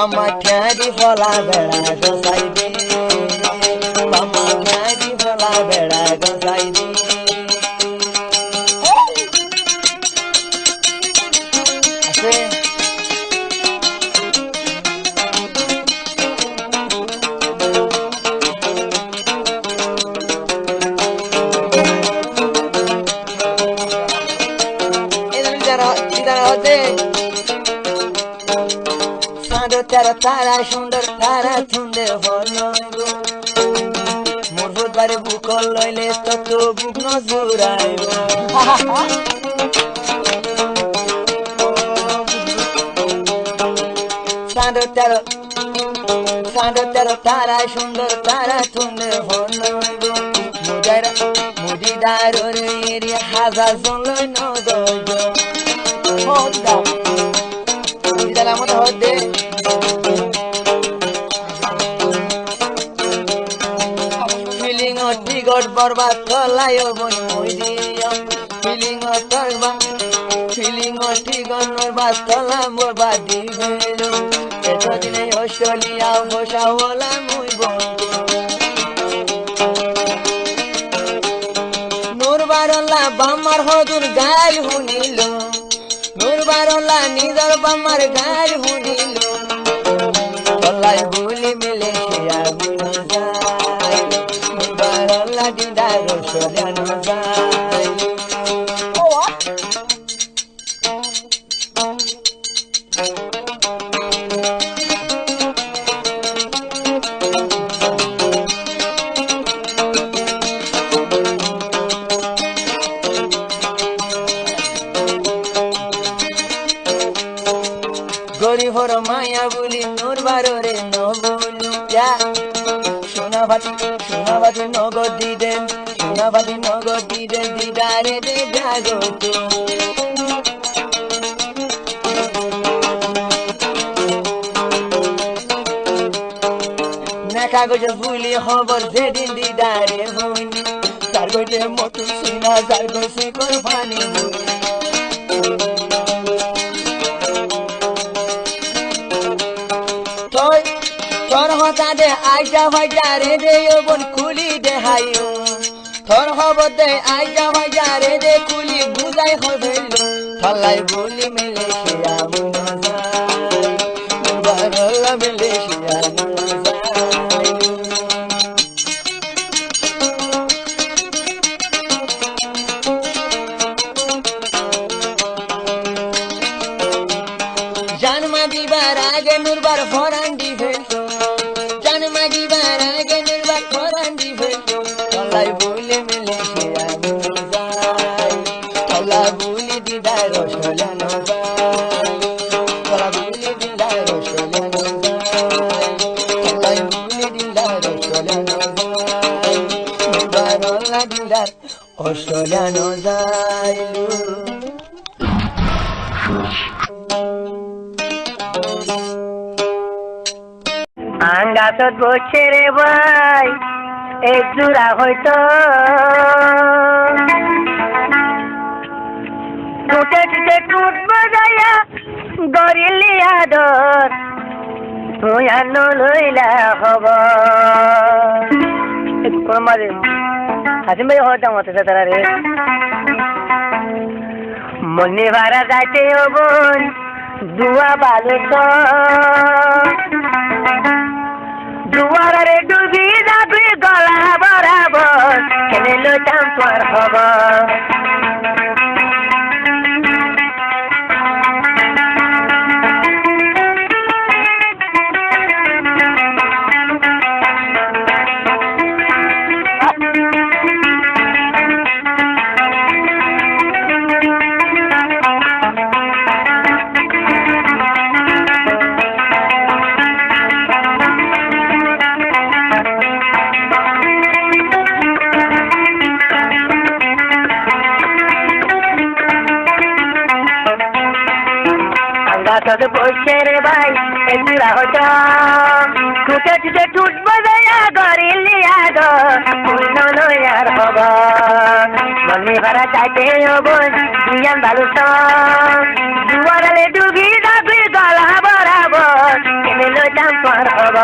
বাম্মা ঠ্যাঁড়ি ফলা বেড়া গোসাই দি বাম্মা ঠ্যাঁড়ি ফলা বেড়া গোসাই দি তেরো তারা সুন্দর তারা থুন্দে হলো মোর বুধবারে বুক লইলে তত বুক নজুরাইব সাড়ে তেরো তারা সুন্দর তারা থুন্দে হলো মুদিদার এরি হাজার জন লই নদইব হদ্দা মুদিদার মতো হদ্দে টিকট বরবাদ কলায় বই মই দিয়া ফিলিং টিকট বরবাদ কলা বরবাদ দিবেল এতদিনে অস্ট্রেলিয়া বসা হলা মুই বন্ধু নুরবারল্লা বাম্মার হদুর গাল শুনিল নুরবারল্লা নিজর বাম্মার গাল শুনিল কলাই বলি মিলে শিয়া বুঝ যায় নুরবারল্লা দিদার সজানো যায় গরিবর মায়া বলি নুরবারে নবলু সোনাবাতি নগদ দিদেন দিদারে দে জাগত না কাগজে ভুলি খবর যেদিন দিদারে হইনি তার গইলে মতো সিনা যার গছে কর পানি তোর হতা দে আইজা ভাইজা রে দে বোন কুলি দে হাইও তোর খবর দে আইজা ভাইজা রে দে কুলি বুঝাই হইল ফলাই বলি মিলে শিয়া বুঝা বারলা মিলে শিয়া জন্মা দিবার আগে নুরবার ফরান্ডি ফেলত জন্মা দিবার আগে নুরবার ফরান্ডি ফেলত তলাই বলে মিলে শিয়া যায় তলা বলি দিদার রসলানো যায় তলা বলি দিদার রসলানো যায় তলাই বলি দিদার রসলানো যায় নুরবারল্লা দিদার রসলানো যায় আঙ্গাত বসে রে ভাই এক জোড়া হয়তো টুটে টুটে টুট বাজাইয়া গরিলি আদর তুই আনো লইলা খবর কোন মাঝে হাসিম ভাই হতাম হতে তারা রে মনে ভাড়া যাইতে বোন দুয়া বালু তো দুয়ারে ডুবি যাবি গলা বরাবর কেনে লইতাম তোর খবর গাছত বসে রে ভাই এগুলা হতো টুটে টুটে টুট বাজাইয়া গরিলি আদর আর খবর মনে ভাড়া চাইতে বোন দুইয়ান ভালো দুয়ারে ডুবি যাবি গলা বরাবর কেনে হব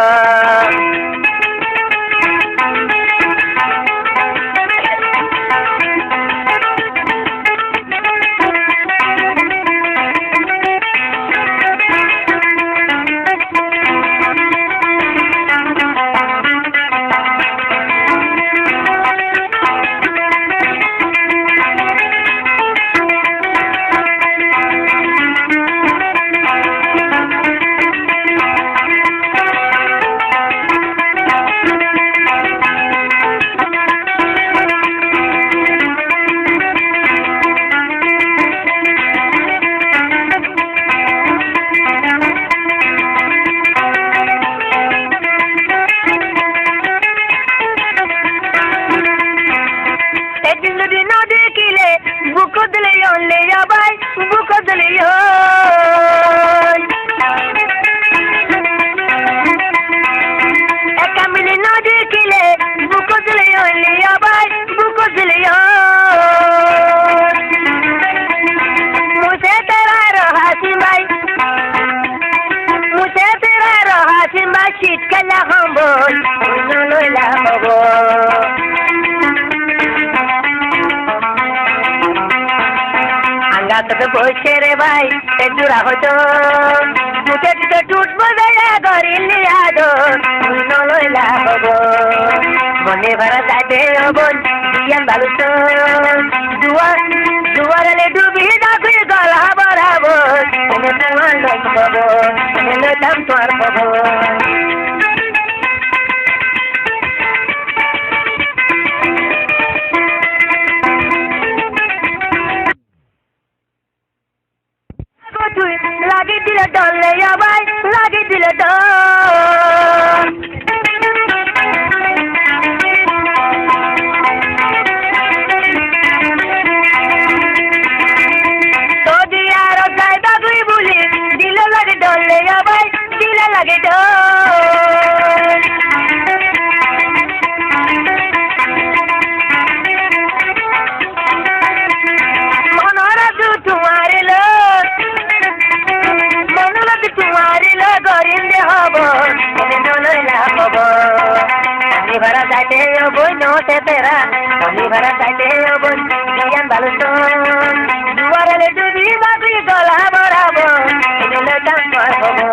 শীতকালে হবল লইলা হব আঙ্গা তোকে বসে রে ভাই জোড়া হতো মুখে তুকে টুট বজায়া গরিলি আদো লইলা হব মনে ভরা যাবে হবল দিয়ান ভালো তো দুয়ারে ডুবি যাবি গলা বরাবো তুমি তোমার লোক হব তুমি দাম তোমার হব লাগি দিলে ডলে ভাই লাগি দিলে ডল যদি আরো চাইবা তুই বলি দিলে লাগে ডলে ভাই দিলে লাগে ডল মনরা তু তোমার লোক तुम्हारी लोगोरिंदे हबो लइला हबो पानी भरा जाते हबो नोटे तेरा पानी भरा जाते हबो दियान भालो तो दुआरे डुबी जाबी गला बराबो दिले दाम हबो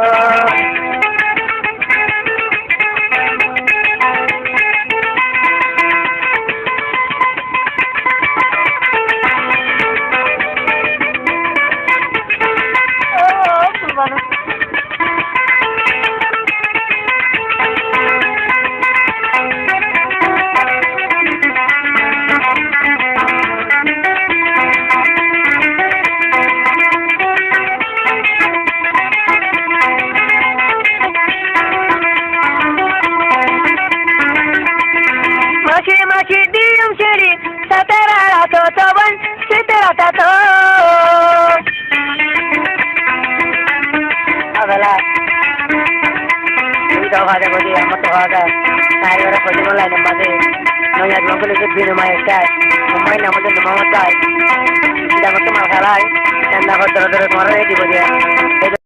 Mashi diyum shiri satara rato toban sitara tato agala ini kau ada bodi amat tu ada hari orang bodi mulai nembade noya global itu binu mai sky mumbai nama tu nama matai tidak betul masalah dan nak terus terus marah di bodi